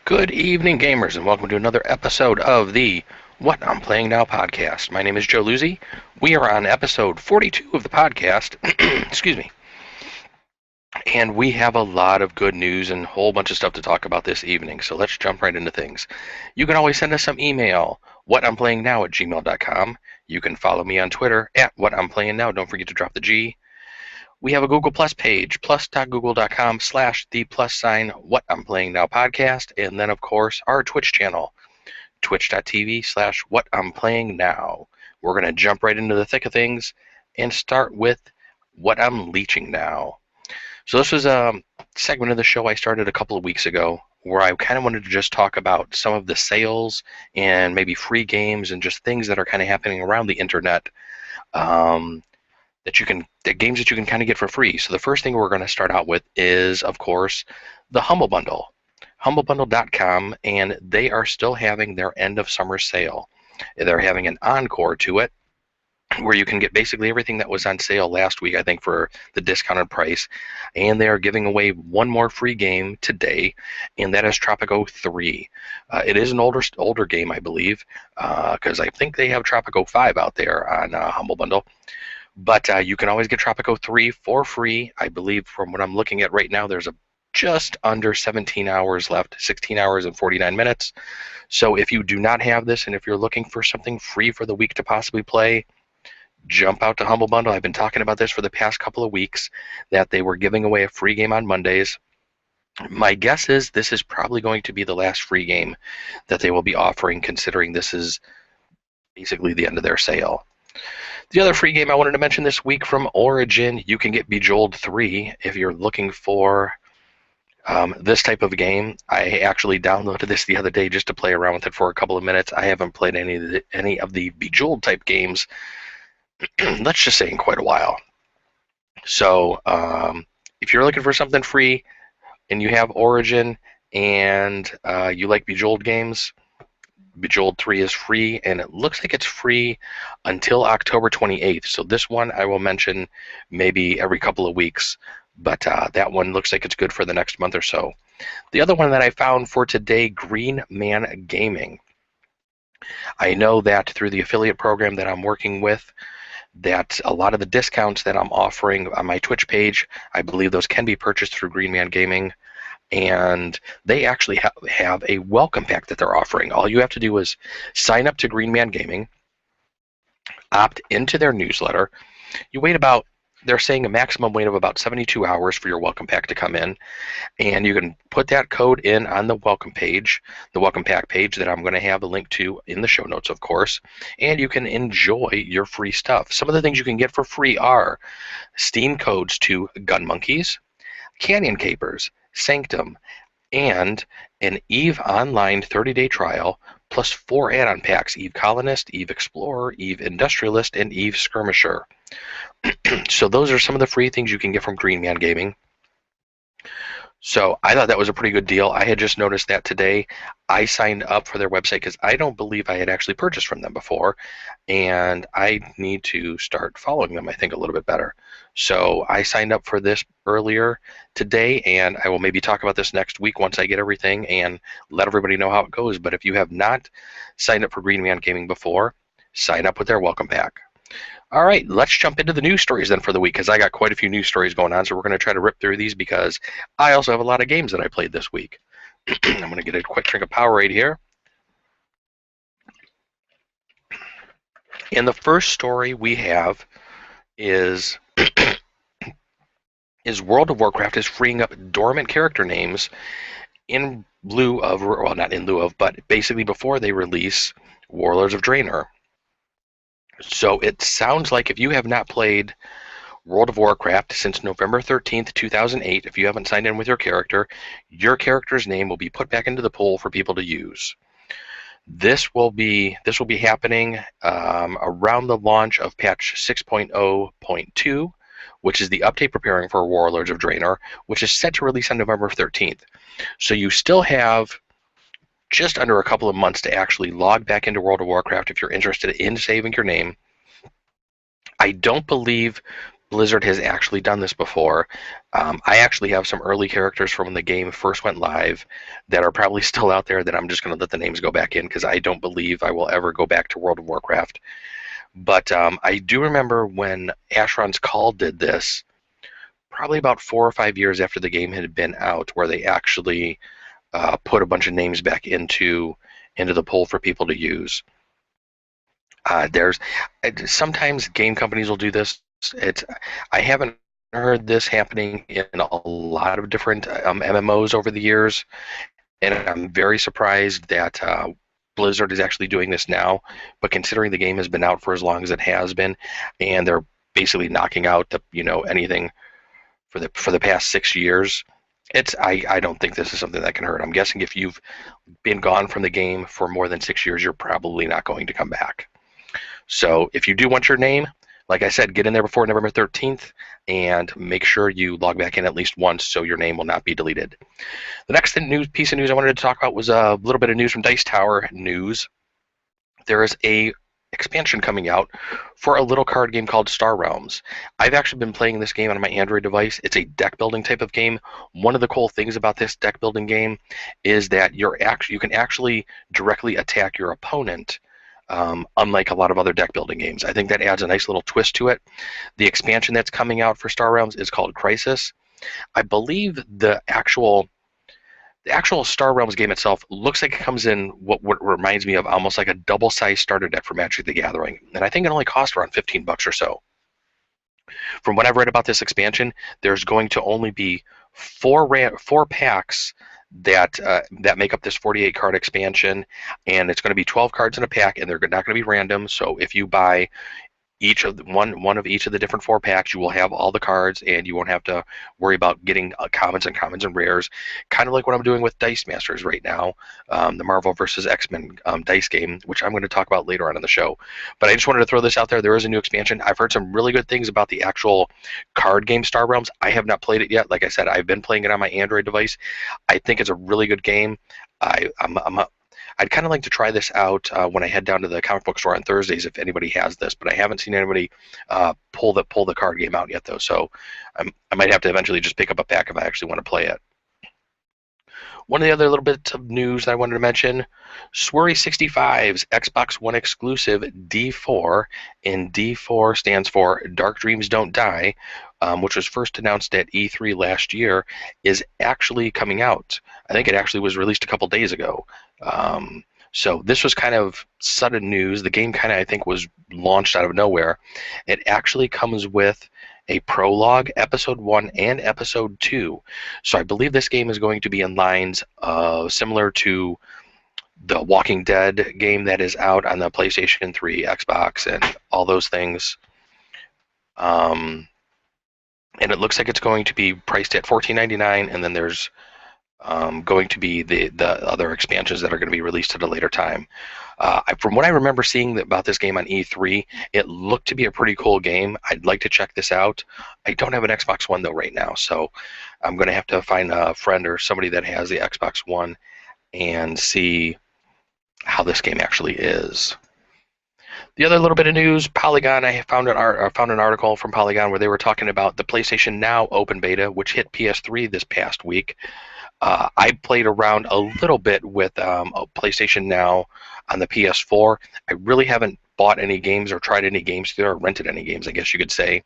Good evening, gamers, and welcome to another episode of the What I'm Playing Now podcast. My name is Joe Luzzi. We are on episode 42 of the podcast. Excuse me. And we have a lot of good news and a whole bunch of stuff to talk about this evening, so let's jump right into things. You can always send us some email, whatimplayingnow@gmail.com. You can follow me on Twitter at whatimplayingnow. Don't forget to drop the G. We have a Google Plus page, plus.google.com/the What I'm Playing Now podcast, and then, of course, our Twitch channel, twitch.tv/What I'm Playing Now. We're going to jump right into the thick of things and start with What I'm Leeching Now. So this was a segment of the show I started a couple of weeks ago where I kind of wanted to just talk about some of the sales and maybe free games and just things that are kind of happening around the internet. The games that you can kind of get for free. So the first thing we're going to start out with is, of course, the Humble Bundle, humblebundle.com, and they are still having their end of summer sale. They're having an encore to it where you can get basically everything that was on sale last week, I think, for the discounted price, and they are giving away one more free game today, and that is Tropico 3. It is an older game, I believe, because I think they have Tropico 5 out there on Humble Bundle. But you can always get Tropico 3 for free. I believe from what I'm looking at right now, there's just under 17 hours left, 16 hours and 49 minutes. So if you do not have this and if you're looking for something free for the week to possibly play, jump out to Humble Bundle. I've been talking about this for the past couple of weeks, that they were giving away a free game on Mondays. My guess is this is probably going to be the last free game that they will be offering, considering this is basically the end of their sale. The other free game I wanted to mention this week from Origin, you can get Bejeweled 3 if you're looking for this type of game. I actually downloaded this the other day just to play around with it for a couple of minutes. I haven't played any of the Bejeweled type games, let's just say, in quite a while. So if you're looking for something free and you have Origin and you like Bejeweled games, Bejeweled 3 is free, and it looks like it's free until October 28th. So this one I will mention maybe every couple of weeks, but that one looks like it's good for the next month or so. The other one that I found for today, Green Man Gaming. I know that through the affiliate program that I'm working with, that a lot of the discounts that I'm offering on my Twitch page, I believe those can be purchased through Green Man Gaming. And they actually have a welcome pack that they're offering. All you have to do is sign up to Green Man Gaming, opt into their newsletter. You wait about, they're saying a maximum wait of about 72 hours for your welcome pack to come in, and you can put that code in on the welcome page, the welcome pack page that I'm going to have a link to in the show notes, of course, and you can enjoy your free stuff. Some of the things you can get for free are Steam codes to Gun Monkeys, Canyon Capers, Sanctum, and an EVE Online 30-day trial, plus 4 add-on packs: EVE Colonist, EVE Explorer, EVE Industrialist, and EVE Skirmisher. So those are some of the free things you can get from Green Man Gaming. So I thought that was a pretty good deal. I had just noticed that today. I signed up for their website because I don't believe I had actually purchased from them before, and I need to start following them, I think, a little bit better. So I signed up for this earlier today, and I will maybe talk about this next week once I get everything and let everybody know how it goes. But if you have not signed up for Green Man Gaming before, sign up with their welcome pack. All right, let's jump into the news stories then for the week, because I got quite a few news stories going on, so we're going to try to rip through these because I also have a lot of games that I played this week. I'm going to get a quick drink of Powerade here. And the first story we have is World of Warcraft is freeing up dormant character names in lieu of, well, not in lieu of, but basically before they release Warlords of Draenor. So it sounds like if you have not played World of Warcraft since November 13th, 2008, if you haven't signed in with your character's name will be put back into the pool for people to use. This will be happening around the launch of patch 6.0.2, which is the update preparing for Warlords of Draenor, which is set to release on November 13th. So you still have just under a couple of months to actually log back into World of Warcraft if you're interested in saving your name. I don't believe Blizzard has actually done this before. I actually have some early characters from when the game first went live that are probably still out there that I'm just going to let the names go back in because I don't believe I will ever go back to World of Warcraft. But I do remember when Asheron's Call did this, probably about 4 or 5 years after the game had been out, where they actually put a bunch of names back into the pool for people to use. There's sometimes game companies will do this. It's I haven't heard this happening in a lot of different MMOs over the years, and I'm very surprised that Blizzard is actually doing this now. But considering the game has been out for as long as it has been, and they're basically knocking out anything for the past 6 years, I don't think this is something that can hurt. I'm guessing if you've been gone from the game for more than 6 years, you're probably not going to come back. So if you do want your name, like I said, get in there before November 13th and make sure you log back in at least once so your name will not be deleted. The next piece of news I wanted to talk about was a little bit of news from Dice Tower News. There is a expansion coming out for a little card game called Star Realms. I've actually been playing this game on my Android device. It's a deck building type of game. One of the cool things about this deck building game is that you can actually directly attack your opponent, unlike a lot of other deck building games. I think that adds a nice little twist to it. The expansion that's coming out for Star Realms is called Crisis. I believe the actual Star Realms game itself looks like it comes in what reminds me of almost like a double-sized starter deck for Magic the Gathering, and I think it only costs around $15 or so. From what I've read about this expansion, there's going to only be four packs that make up this 48 card expansion, and it's going to be 12 cards in a pack, and they're not going to be random. So if you buy one of each of the different 4 packs, you will have all the cards, and you won't have to worry about getting commons and rares. Kind of like what I'm doing with Dice Masters right now, the Marvel vs. X-Men dice game, which I'm going to talk about later on in the show. But I just wanted to throw this out there. There is a new expansion. I've heard some really good things about the actual card game Star Realms. I have not played it yet. Like I said, I've been playing it on my Android device. I think it's a really good game. I'd kind of like to try this out when I head down to the comic book store on Thursdays if anybody has this, but I haven't seen anybody pull the card game out yet, though. So I might have to eventually just pick up a pack if I actually want to play it. One of the other little bits of news that I wanted to mention, Swery65's Xbox One exclusive D4, and D4 stands for Dark Dreams Don't Die, which was first announced at E3 last year, is actually coming out. I think it actually was released a couple days ago. So this was kind of sudden news. The game kind of, I think, was launched out of nowhere. It actually comes with a prologue, episode 1 and episode 2. So I believe this game is going to be in lines similar to the Walking Dead game that is out on the PlayStation 3, Xbox, and all those things. And it looks like it's going to be priced at $14.99, and then there's going to be the other expansions that are going to be released at a later time. From what I remember seeing about this game on E3, it looked to be a pretty cool game. I'd like to check this out. I don't have an Xbox One though right now, so I'm going to have to find a friend or somebody that has the Xbox One and see how this game actually is. The other little bit of news, Polygon, I found an article from Polygon where they were talking about the PlayStation Now open beta, which hit PS3 this past week. I played around a little bit with PlayStation Now on the PS4. I really haven't bought any games or tried any games there, or rented any games, I guess you could say.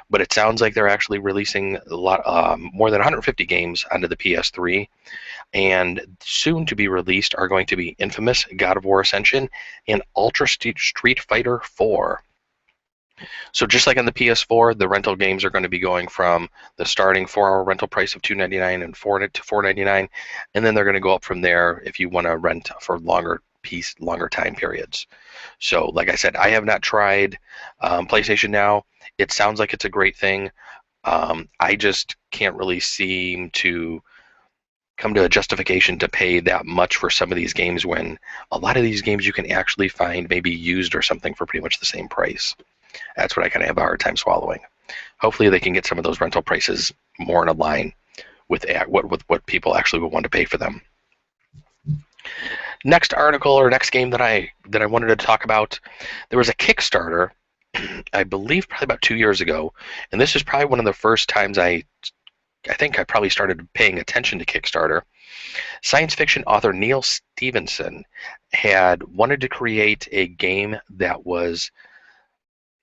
But it sounds like they're actually releasing a lot, more than 150 games onto the PS3. And soon to be released are going to be Infamous, God of War Ascension, and Ultra Street Fighter 4. So just like on the PS4, the rental games are going to be going from the starting 4-hour rental price of $2.99 and $4.99, and then they're going to go up from there if you want to rent for longer time periods. So like I said, I have not tried PlayStation Now. It sounds like it's a great thing. I just can't really seem to come to a justification to pay that much for some of these games when a lot of these games you can actually find maybe used or something for pretty much the same price. That's what I kind of have a hard time swallowing. Hopefully they can get some of those rental prices more in line with what people actually would want to pay for them. Next article or next game that I wanted to talk about, there was a Kickstarter I believe probably about 2 years ago, and this is probably one of the first times I think I probably started paying attention to Kickstarter. Science fiction author Neil Stevenson had wanted to create a game that was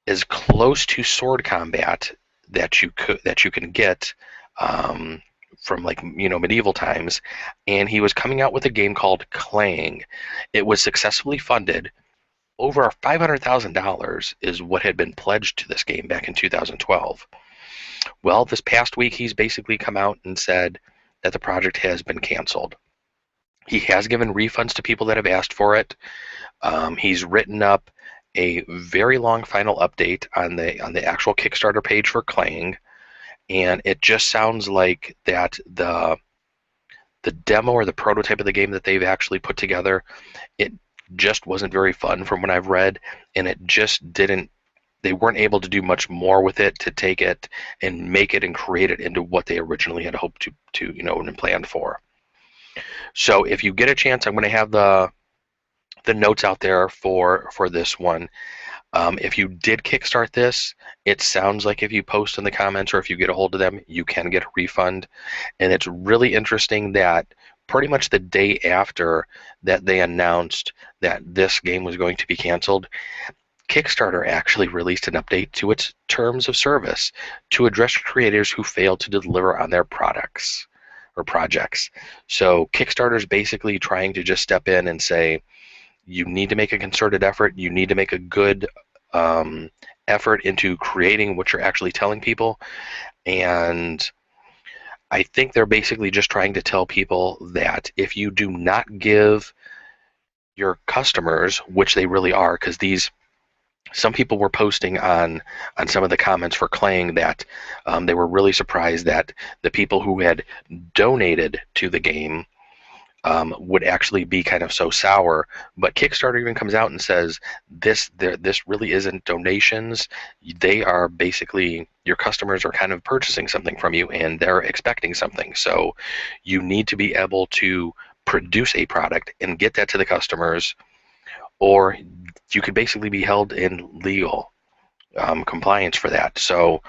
as close to sword combat that you can get um, from, like, medieval times, and he was coming out with a game called Clang. It was successfully funded. Over $500,000 is what had been pledged to this game back in 2012. Well, this past week he's basically come out and said that the project has been canceled. He has given refunds to people that have asked for it. He's written up a very long final update on the actual Kickstarter page for Clang, and it just sounds like that the demo or the prototype of the game that they've actually put together, it just wasn't very fun from what I've read, and it just didn't. They weren't able to do much more with it to take it and make it and create it into what they originally had hoped to and planned for. So if you get a chance, I'm going to have the notes out there for this one. If you did kickstart this, it sounds like if you post in the comments or if you get a hold of them, you can get a refund. And it's really interesting that pretty much the day after that they announced that this game was going to be canceled, Kickstarter actually released an update to its terms of service to address creators who failed to deliver on their products or projects. So Kickstarter is basically trying to just step in and say, you need to make a concerted effort. You need to make a good effort into creating what you're actually telling people. And I think they're basically just trying to tell people that if you do not give your customers, which they really are, because some people were posting on some of the comments for Clang that they were really surprised that the people who had donated to the game would actually be kind of so sour. But Kickstarter even comes out and says this really isn't donations. They are basically, your customers are kind of purchasing something from you and they're expecting something. So you need to be able to produce a product and get that to the customers, or you could basically be held in legal compliance for that. So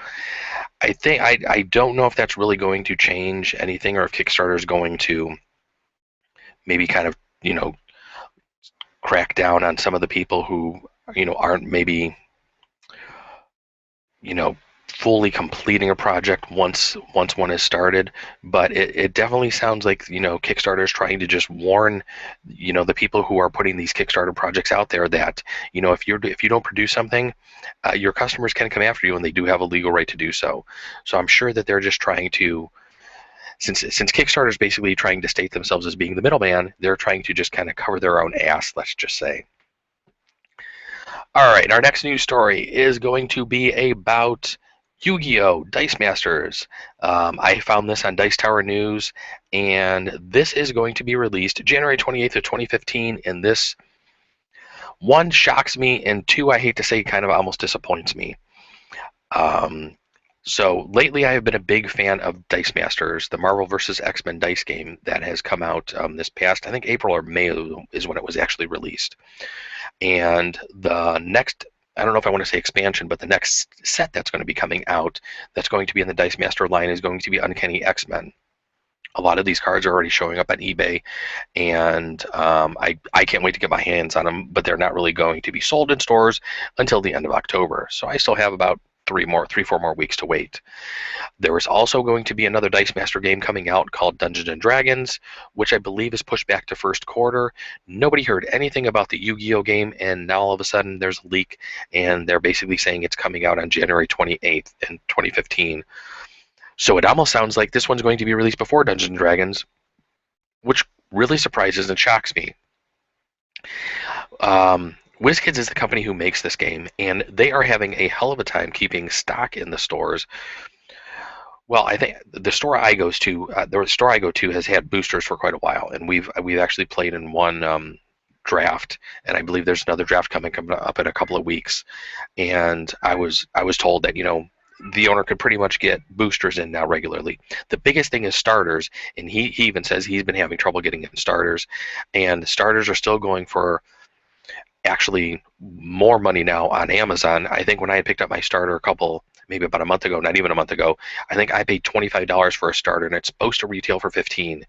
I think I don't know if that's really going to change anything, or if Kickstarter is going to maybe kind of crack down on some of the people who aren't maybe fully completing a project once one is started. But it definitely sounds like Kickstarter is trying to just warn the people who are putting these Kickstarter projects out there that if you don't produce something, your customers can come after you, and they do have a legal right to do so. So I'm sure that they're just trying to, since Kickstarter is basically trying to state themselves as being the middleman, they're trying to just kind of cover their own ass, let's just say. All right, our next news story is going to be about Yu-Gi-Oh! Dice Masters. I found this on Dice Tower News, and this is going to be released January 28th of 2015, and this, one, shocks me, and two, I hate to say, kind of almost disappoints me. So lately I have been a big fan of Dice Masters, the Marvel vs. X-Men dice game that has come out this past, I think April or May is when it was actually released. And the next, I don't know if I want to say expansion, but the next set that's going to be coming out that's going to be in the Dice Master line is going to be Uncanny X-Men. A lot of these cards are already showing up on eBay, and I can't wait to get my hands on them, but they're not really going to be sold in stores until the end of October. So I still have about 3-4 more weeks to wait. There is also going to be another Dice Master game coming out called Dungeons and Dragons, which I believe is pushed back to first quarter. Nobody heard anything about the Yu-Gi-Oh game, and now all of a sudden there's a leak, and they're basically saying it's coming out on January 28th in 2015. So it almost sounds like this one's going to be released before Dungeons and Dragons, which really surprises and shocks me. WizKids is the company who makes this game, and they are having a hell of a time keeping stock in the stores. Well, I think the store I go to has had boosters for quite a while, and we've actually played in one draft, and I believe there's another draft coming up in a couple of weeks. And I was told that the owner could pretty much get boosters in now regularly. The biggest thing is starters, and he even says he's been having trouble getting in starters, and starters are still going for actually more money now on Amazon. I think when I had picked up my starter maybe about a month ago, not even a month ago, I think I paid $25 for a starter, and it's supposed to retail for 15.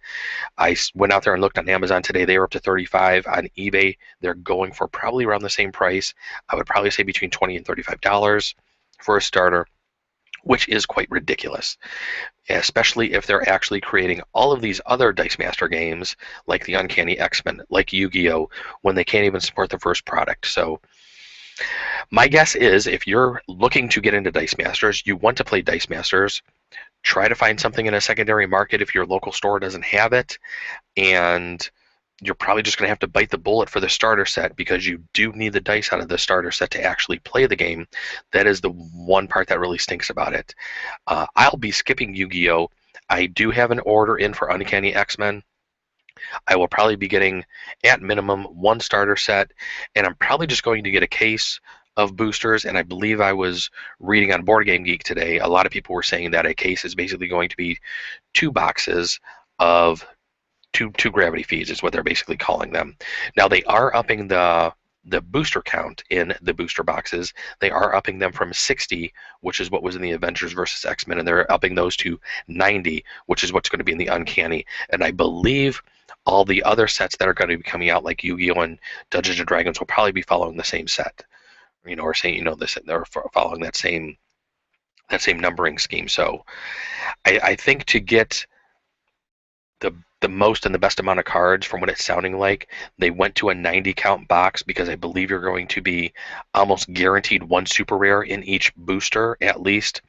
I went out there and looked on Amazon today. They were up to 35. On eBay, they're going for probably around the same price. I would probably say between 20 and $35 for a starter, which is quite ridiculous, especially if they're actually creating all of these other Dice Master games like the Uncanny X-Men, like Yu-Gi-Oh, when they can't even support the first product. So my guess is if you're looking to get into Dice Masters, you want to play Dice Masters, try to find something in a secondary market if your local store doesn't have it, and you're probably just going to have to bite the bullet for the starter set because you do need the dice out of the starter set to actually play the game. That is the one part that really stinks about it. I'll be skipping Yu-Gi-Oh! I do have an order in for Uncanny X-Men. I will probably be getting, at minimum, one starter set, and I'm probably just going to get a case of boosters. And I believe I was reading on Board Game Geek today, a lot of people were saying that a case is basically going to be 2 boxes of two gravity feeds is what they're basically calling them. Now they are upping the booster count in the booster boxes. They are upping them from 60, which is what was in the Avengers versus X-Men, and they're upping those to 90, which is what's going to be in the Uncanny. And I believe all the other sets that are going to be coming out, like Yu-Gi-Oh! And Dungeons and Dragons, will probably be following the same set. Or saying, they're following that same numbering scheme. So I think to get the most and the best amount of cards, from what it's sounding like, they went to a 90 count box because I believe you're going to be almost guaranteed one super rare in each booster at least.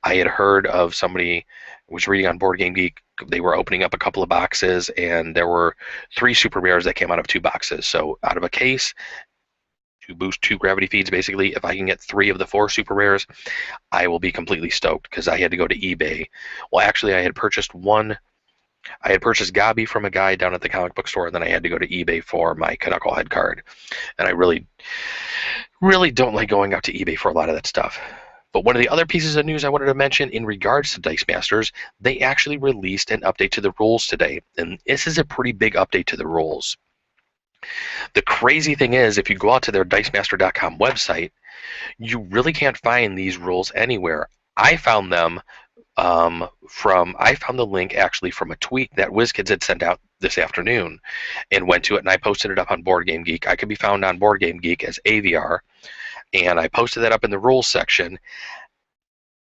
I had heard of somebody was reading on Board Game Geek, they were opening up a couple of boxes and there were 3 super rares that came out of 2 boxes. So out of a case, two gravity feeds basically. If I can get 3 of the 4 super rares, I will be completely stoked because I had to go to eBay. Well, actually, I had purchased Gabi from a guy down at the comic book store, and then I had to go to eBay for my Knucklehead card. And I really, really don't like going out to eBay for a lot of that stuff. But one of the other pieces of news I wanted to mention in regards to Dice Masters, they actually released an update to the rules today. And this is a pretty big update to the rules. The crazy thing is, if you go out to their Dicemaster.com website, you really can't find these rules anywhere. I found them I found the link actually from a tweet that WizKids had sent out this afternoon, and went to it, and I posted it up on Board Game Geek. I could be found on Board Game Geek as AVR, and I posted that up in the rules section.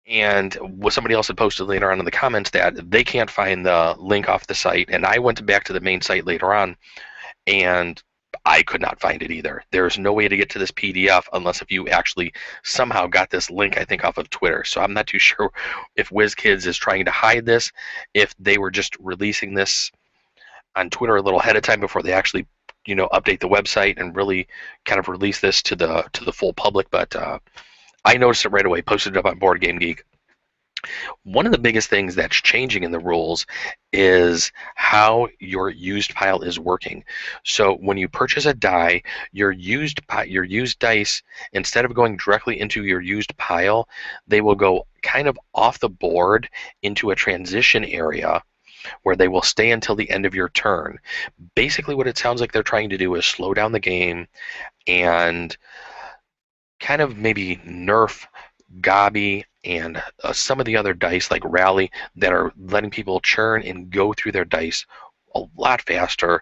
And somebody else had posted later on in the comments that they can't find the link off the site, and I went back to the main site later on, and I could not find it either. There's no way to get to this PDF unless if you actually somehow got this link, I think, off of Twitter. So I'm not too sure if WizKids is trying to hide this, if they were just releasing this on Twitter a little ahead of time before they actually, update the website and really kind of release this to the full public. But I noticed it right away, posted it up on Board Game Geek. One of the biggest things that's changing in the rules is how your used pile is working. So when you purchase a die, your used dice, instead of going directly into your used pile, they will go kind of off the board into a transition area where they will stay until the end of your turn. Basically, what it sounds like they're trying to do is slow down the game and kind of maybe nerf Gabi and some of the other dice like Rally that are letting people churn and go through their dice a lot faster,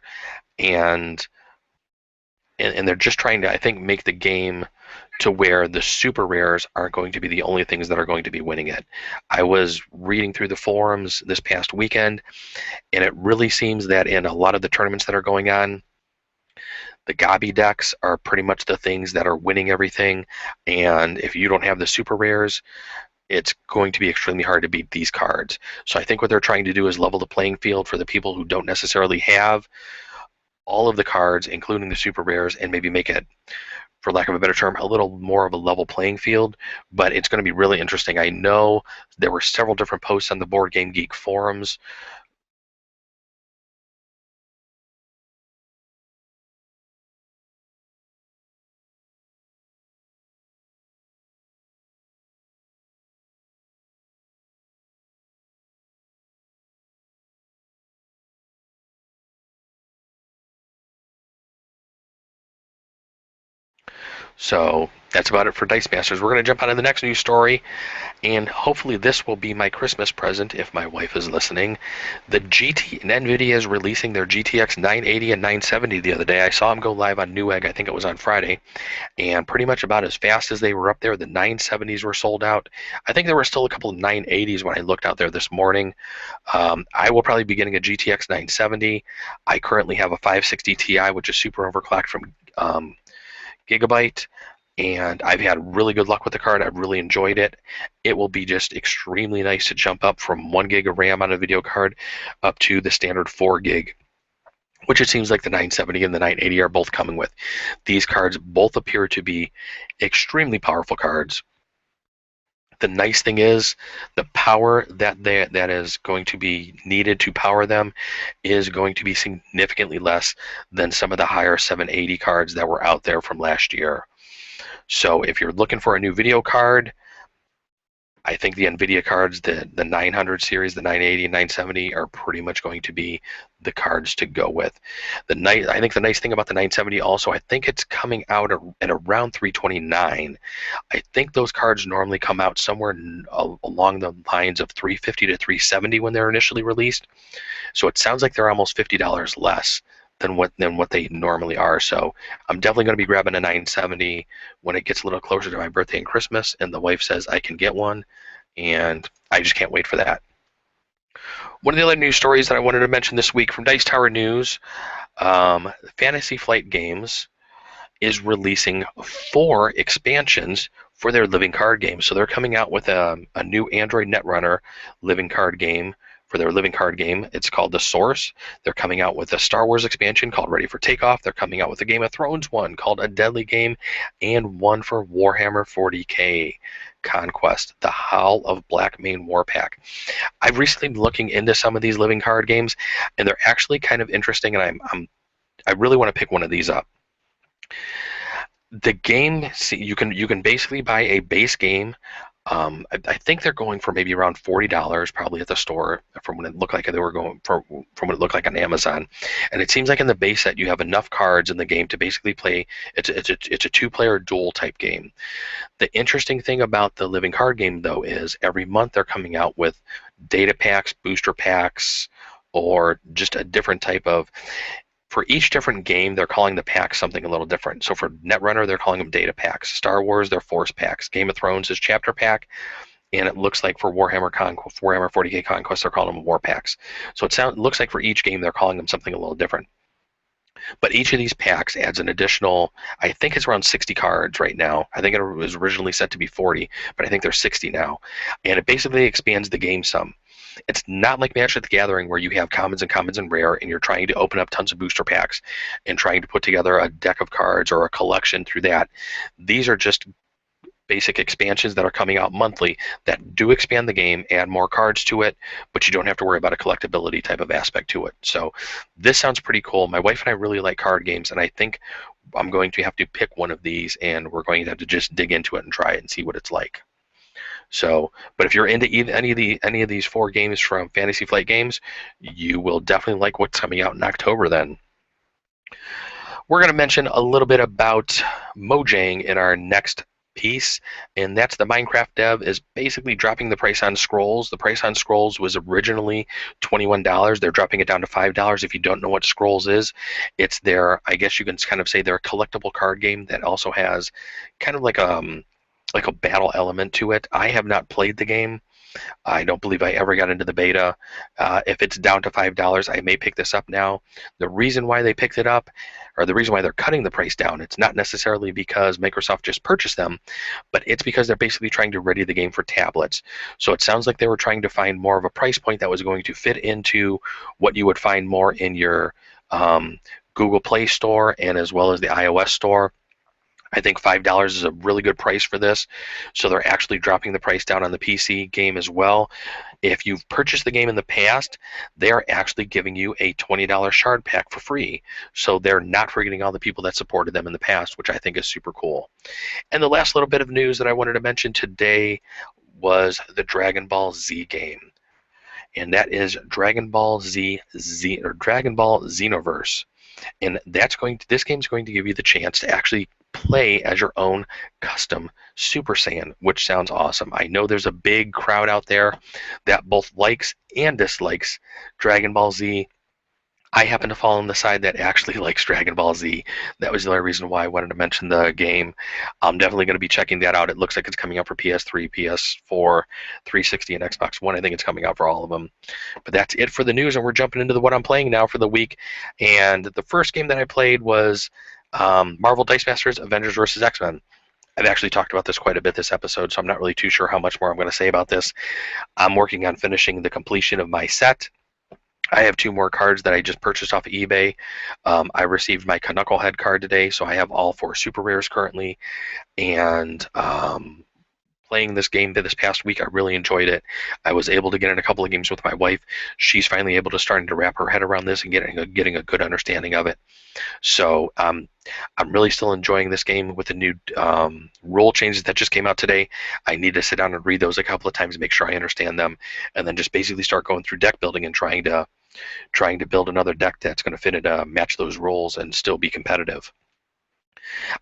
and they're just trying to, I think, make the game to where the super rares aren't going to be the only things that are going to be winning it. I was reading through the forums this past weekend, and it really seems that in a lot of the tournaments that are going on, the Gabi decks are pretty much the things that are winning everything, and if you don't have the super rares, it's going to be extremely hard to beat these cards. So I think what they're trying to do is level the playing field for the people who don't necessarily have all of the cards, including the super rares, and maybe make it, for lack of a better term, a little more of a level playing field. But it's going to be really interesting. I know there were several different posts on the Board Game Geek forums So that's about it for Dice Masters. We're going to jump on to the next news story, and hopefully this will be my Christmas present if my wife is listening. NVIDIA is releasing their GTX 980 and 970 the other day. I saw them go live on Newegg, I think it was on Friday, and pretty much about as fast as they were up there, the 970s were sold out. I think there were still a couple of 980s when I looked out there this morning. I will probably be getting a GTX 970. I currently have a 560 Ti, which is super overclocked from Gigabyte, and I've had really good luck with the card. I've really enjoyed it. It will be just extremely nice to jump up from 1 gig of RAM on a video card up to the standard 4 gig, which it seems like the 970 and the 980 are both coming with. These cards both appear to be extremely powerful cards. The nice thing is the power that is going to be needed to power them is going to be significantly less than some of the higher 780 cards that were out there from last year. So if you're looking for a new video card, I think the NVIDIA cards, the 900 series, the 980 and 970 are pretty much going to be the cards to go with. I think the nice thing about the 970 also, I think it's coming out at around 329. I think those cards normally come out somewhere along the lines of 350 to 370 when they're initially released. So it sounds like they're almost $50 less than what they normally are. So I'm definitely going to be grabbing a 970 when it gets a little closer to my birthday and Christmas, and the wife says I can get one, and I just can't wait for that. One of the other news stories that I wanted to mention this week from Dice Tower News, Fantasy Flight Games is releasing 4 expansions for their living card game. So they're coming out with a new Android Netrunner living card game. For their living card game, it's called The Source. They're coming out with a Star Wars expansion called Ready for Takeoff. They're coming out with a Game of Thrones one called A Deadly Game, and one for Warhammer 40k Conquest, the Howl of Blackmane War Pack. I've recently been looking into some of these living card games, and they're actually kind of interesting, and I really want to pick one of these up. The game, you can basically buy a base game. I think they're going for maybe around $40 probably at the store from when it looked like they were going from what it looked like on Amazon. And it seems like in the base set you have enough cards in the game to basically play. It's a 2-player duel type game. The interesting thing about the living card game though is every month they're coming out with data packs, booster packs, or just a different type of. For each different game, they're calling the packs something a little different. So for Netrunner, they're calling them data packs. Star Wars, they're force packs. Game of Thrones is chapter pack. And it looks like for Warhammer 40k Conquest, they're calling them war packs. So it looks like for each game, they're calling them something a little different. But each of these packs adds an additional, I think it's around 60 cards right now. I think it was originally set to be 40, but I think there's 60 now. And it basically expands the game some. It's not like Magic the Gathering where you have commons and rare, and you're trying to open up tons of booster packs and trying to put together a deck of cards or a collection through that. These are just basic expansions that are coming out monthly that do expand the game, add more cards to it, but you don't have to worry about a collectability type of aspect to it. So this sounds pretty cool. My wife and I really like card games, and I think I'm going to have to pick one of these, and we're going to have to just dig into it and try it and see what it's like. So, but if you're into any of these 4 games from Fantasy Flight Games, you will definitely like what's coming out in October then. We're going to mention a little bit about Mojang in our next piece, and that's the Minecraft dev is basically dropping the price on Scrolls. The price on Scrolls was originally $21. They're dropping it down to $5. If you don't know what Scrolls is, it's their, I guess you can kind of say their collectible card game that also has kind of like a battle element to it. I have not played the game. I don't believe I ever got into the beta. If it's down to $5, I may pick this up now. The reason why they picked it up, or the reason why they're cutting the price down, it's not necessarily because Microsoft just purchased them, but it's because they're basically trying to ready the game for tablets. So it sounds like they were trying to find more of a price point that was going to fit into what you would find more in your Google Play Store and as well as the iOS store. I think $5 is a really good price for this, so they're actually dropping the price down on the PC game as well. If you've purchased the game in the past, they're actually giving you a $20 shard pack for free, so they're not forgetting all the people that supported them in the past, which I think is super cool. And the last little bit of news that I wanted to mention today was the Dragon Ball Z game, and that is Dragon Ball Xenoverse. And this game's going to give you the chance to actually play as your own custom Super Saiyan, which sounds awesome. I know there's a big crowd out there that both likes and dislikes Dragon Ball Z. I happen to fall on the side that actually likes Dragon Ball Z. That was the only reason why I wanted to mention the game. I'm definitely going to be checking that out. It looks like it's coming out for PS3, PS4, 360, and Xbox One. I think it's coming out for all of them. But that's it for the news, and we're jumping into what I'm playing now for the week. And the first game that I played was Marvel Dice Masters Avengers vs. X-Men. I've actually talked about this quite a bit this episode, so I'm not really too sure how much more I'm going to say about this. I'm working on finishing the completion of my set. I have 2 more cards that I just purchased off of eBay. I received my Knucklehead card today, so I have all 4 super rares currently. And playing this game this past week, I really enjoyed it. I was able to get in a couple of games with my wife. She's finally able to starting to wrap her head around this and getting a good understanding of it. So I'm really still enjoying this game with the new rule changes that just came out today. I need to sit down and read those a couple of times to make sure I understand them, and then just basically start going through deck building and trying to build another deck that's going to fit it, match those rules and still be competitive.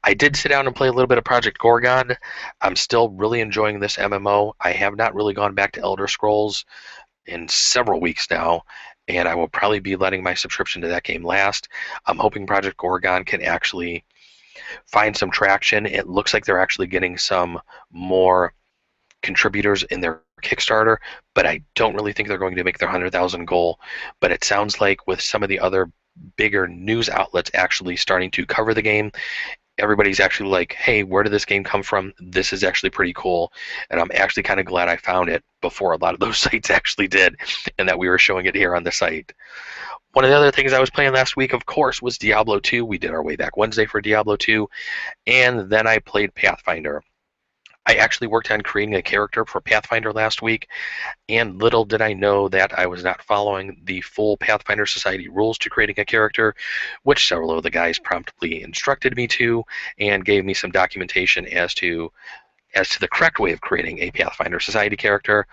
I did sit down and play a little bit of Project Gorgon. I'm still really enjoying this MMO. I have not really gone back to Elder Scrolls in several weeks now, and I will probably be letting my subscription to that game last. I'm hoping Project Gorgon can actually find some traction. It looks like they're actually getting some more contributors in their Kickstarter, but I don't really think they're going to make their 100,000 goal. But it sounds like with some of the other bigger news outlets actually starting to cover the game, everybody's actually like, hey, where did this game come from? This is actually pretty cool. And I'm actually kind of glad I found it before a lot of those sites actually did, and that we were showing it here on the site. One of the other things I was playing last week, of course, was Diablo 2. We did our way back Wednesday for Diablo 2, and then I played Pathfinder. I actually worked on creating a character for Pathfinder last week, and little did I know that I was not following the full Pathfinder Society rules to creating a character, which several of the guys promptly instructed me to and gave me some documentation as to the correct way of creating a Pathfinder Society character.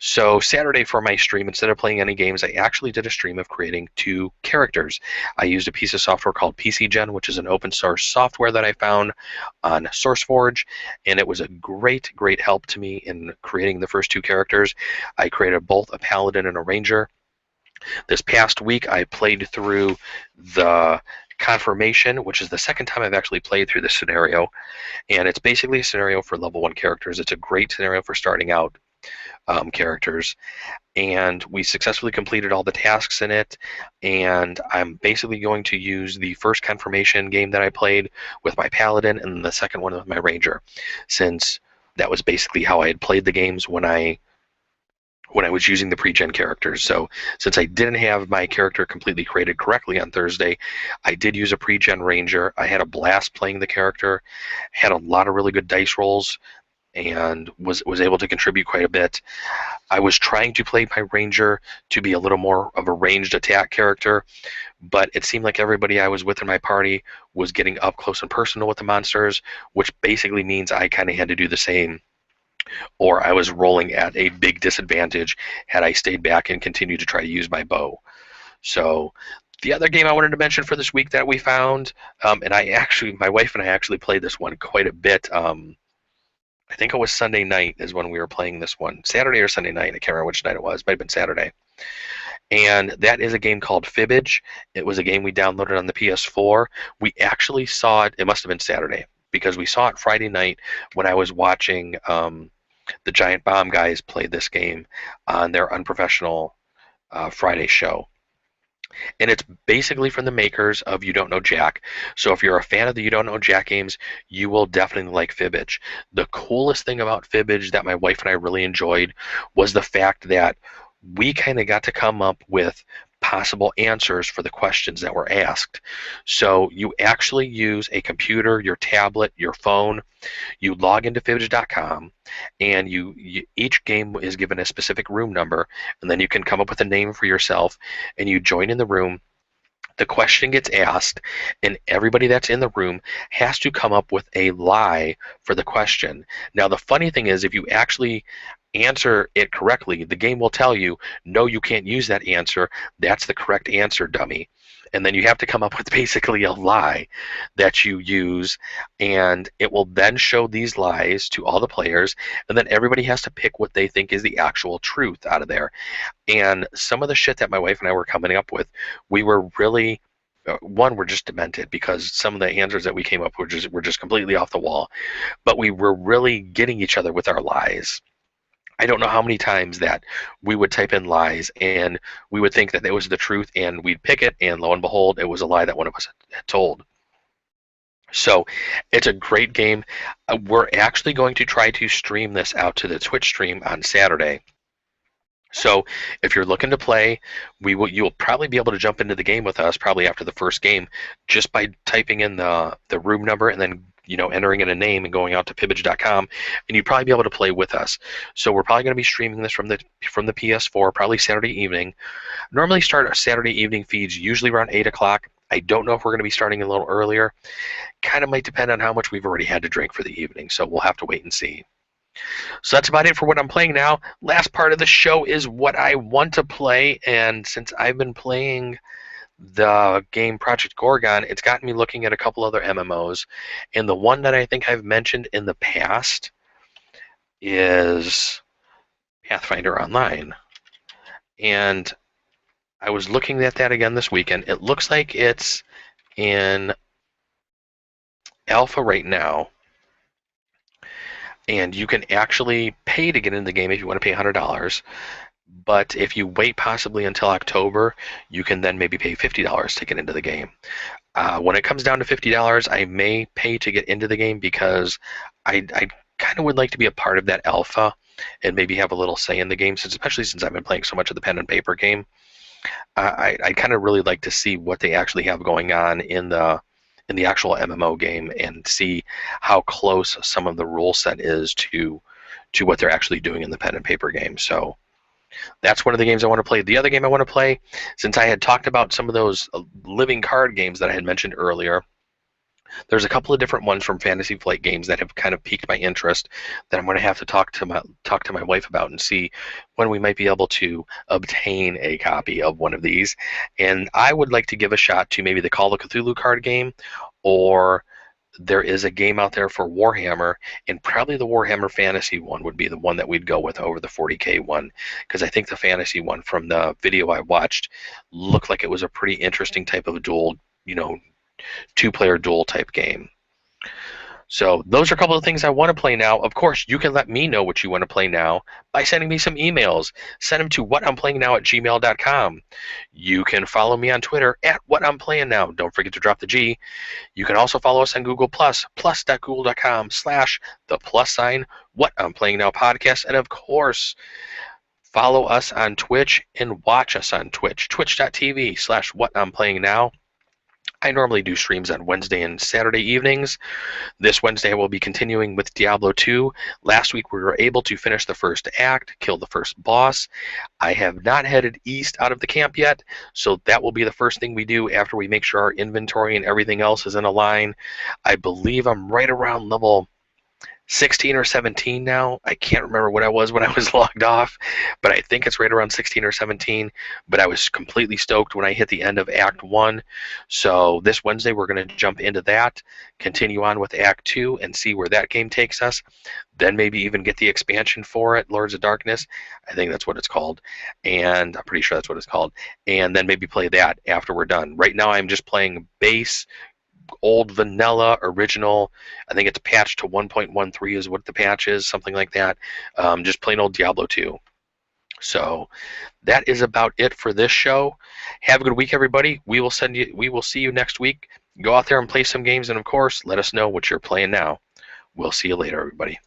So Saturday for my stream, instead of playing any games, I actually did a stream of creating 2 characters. I used a piece of software called PCGen, which is an open source software that I found on SourceForge, and it was a great help to me in creating the first 2 characters. I created both a Paladin and a Ranger. This past week, I played through the Confirmation, which is the second time I've actually played through this scenario, and it's basically a scenario for level 1 characters. It's a great scenario for starting out characters, and we successfully completed all the tasks in it, and I'm basically going to use the first Confirmation game that I played with my Paladin and the second one with my Ranger, since that was basically how I had played the games when I was using the pre-gen characters. So since I didn't have my character completely created correctly on Thursday, I did use a pre-gen Ranger. I had a blast playing the character, had a lot of really good dice rolls, and was able to contribute quite a bit. I was trying to play my Ranger to be a little more of a ranged attack character, but it seemed like everybody I was with in my party was getting up close and personal with the monsters, which basically means I kind of had to do the same, or I was rolling at a big disadvantage had I stayed back and continued to try to use my bow. So the other game I wanted to mention for this week that we found, and my wife and I actually played this one quite a bit. I think it was Sunday night is when we were playing this one. Saturday or Sunday night, I can't remember which night it was. It might have been Saturday. And that is a game called Fibbage. It was a game we downloaded on the PS4. We actually saw it must have been Saturday, because we saw it Friday night when I was watching the Giant Bomb guys play this game on their Unprofessional Friday show. And it's basically from the makers of You Don't Know Jack. So if you're a fan of the You Don't Know Jack games, you will definitely like Fibbage. The coolest thing about Fibbage that my wife and I really enjoyed was the fact that we kind of got to come up with possible answers for the questions that were asked. So you actually use a computer, your tablet, your phone. You log into Fibbage.com, and each game is given a specific room number, and then you can come up with a name for yourself, and you join in the room. The question gets asked, and everybody that's in the room has to come up with a lie for the question. Now, the funny thing is, if you actually answer it correctly, the game will tell you, no, you can't use that answer. That's the correct answer, dummy. and then you have to come up with basically a lie that you use, and it will then show these lies to all the players, and then everybody has to pick what they think is the actual truth out of there. And some of the shit that my wife and I were coming up with, we were really one, we're just demented because some of the answers that we came up with were just completely off the wall, but we were really getting each other with our lies. I don't know how many times that we would type in lies and we would think that it was the truth, and we'd pick it, and lo and behold, it was a lie that one of us had told. So it's a great game. We're actually going to try to stream this out to the Twitch stream on Saturday. So if you're looking to play, you'll probably be able to jump into the game with us probably after the first game just by typing in the room number and then entering in a name and going out to Pibbage.com, and you'd probably be able to play with us. So we're probably going to be streaming this from the PS4 probably Saturday evening. Normally start our Saturday evening feeds usually around 8 o'clock. I don't know if we're going to be starting a little earlier. Kind of might depend on how much we've already had to drink for the evening, so we'll have to wait and see. So that's about it for what I'm playing now. Last part of the show is what I want to play, and since I've been playing the game Project Gorgon, it's gotten me looking at a couple other MMOs, and the one that I think I've mentioned in the past is Pathfinder Online. And I was looking at that again this weekend. It looks like it's in alpha right now, and you can actually pay to get into the game if you want to pay $100. But if you wait possibly until October, you can then maybe pay $50 to get into the game. When it comes down to $50, I may pay to get into the game because I kind of would like to be a part of that alpha and maybe have a little say in the game, especially since I've been playing so much of the pen and paper game. I kind of really like to see what they actually have going on in the actual MMO game and see how close some of the rule set is to what they're actually doing in the pen and paper game. So that's one of the games I want to play. The other game I want to play, since I had talked about some of those living card games that I had mentioned earlier, there's a couple of different ones from Fantasy Flight Games that have kind of piqued my interest that I'm going to have to talk to my wife about and see when we might be able to obtain a copy of one of these. And I would like to give a shot to maybe the Call of Cthulhu card game, or there is a game out there for Warhammer, and probably the Warhammer Fantasy one would be the one that we'd go with over the 40K one, because I think the Fantasy one from the video I watched looked like it was a pretty interesting type of a duel, two-player duel type game. So those are a couple of things I want to play now. Of course, you can let me know what you want to play now by sending me some emails. Send them to whatimplayingnow@gmail.com. You can follow me on Twitter at whatimplayingnow. Don't forget to drop the G. You can also follow us on Google+, plus.google.com/the What I'm Playing Now podcast. And of course, follow us on Twitch and watch us on Twitch, twitch.tv/whatimplayingnow. I normally do streams on Wednesday and Saturday evenings. This Wednesday I will be continuing with Diablo 2. Last week we were able to finish the first act, kill the first boss. I have not headed east out of the camp yet, so that will be the first thing we do after we make sure our inventory and everything else is in a line. I believe I'm right around level 16 or 17 now. I can't remember what I was when I was logged off, but I think it's right around 16 or 17. But I was completely stoked when I hit the end of Act 1. So this Wednesday we're going to jump into that, continue on with Act 2, and see where that game takes us. Then maybe even get the expansion for it, Lords of Darkness. I think that's what it's called, and I'm pretty sure that's what it's called. And then maybe play that after we're done. Right now I'm just playing base, old vanilla original. I think it's patched to 1.13 is what the patch is, something like that. Just plain old Diablo 2. So that is about it for this show. Have a good week, everybody. We will see you next week. Go out there and play some games, and of course, let us know what you're playing now. We'll see you later, everybody.